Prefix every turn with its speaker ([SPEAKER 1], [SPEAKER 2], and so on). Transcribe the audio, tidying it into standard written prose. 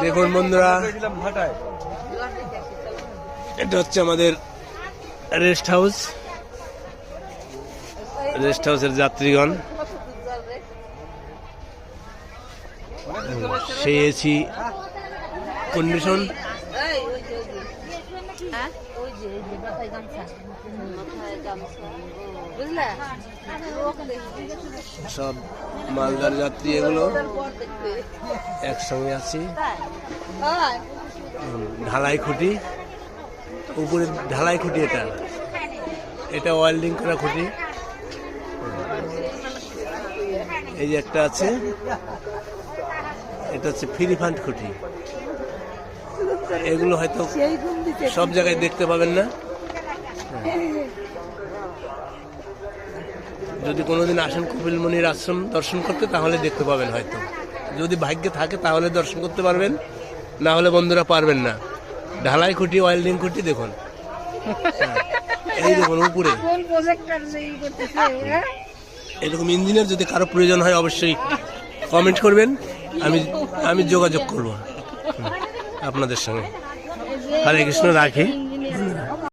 [SPEAKER 1] দেখুন বন্ধুরা, এটা হচ্ছে আমাদের রেস্ট হাউস। রেস্ট হাউসের যাত্রীগণ সেই এসি কন্ডিশন। সব মালদার যাত্রী এগুলো একসঙ্গে আছি। ঢালাই খুঁটি, উপরে ঢালাই খুঁটি, এটা ওয়েল্ডিং করা খুঁটি। এই যে একটা আছে, এটা হচ্ছে ফ্রি ফান্ড খুঁটি। এগুলো হয়তো সব জায়গায় দেখতে পাবেন না। যদি কোনোদিন আসেন কপিলমুনির আশ্রম দর্শন করতে, তাহলে দেখতে পাবেন। হয়তো যদি ভাগ্যে থাকে তাহলে দর্শন করতে পারবেন, না হলে বন্ধুরা পারবেন না। ঢালাই খুঁটি, ওয়েল্ডিং খুঁটি দেখুন, এই দেখুন উপরে। এরকম ইঞ্জিনের যদি কারো প্রয়োজন হয় অবশ্যই কমেন্ট করবেন, আমি যোগাযোগ করব আপনাদের সঙ্গে। হরে কৃষ্ণ, রাখি।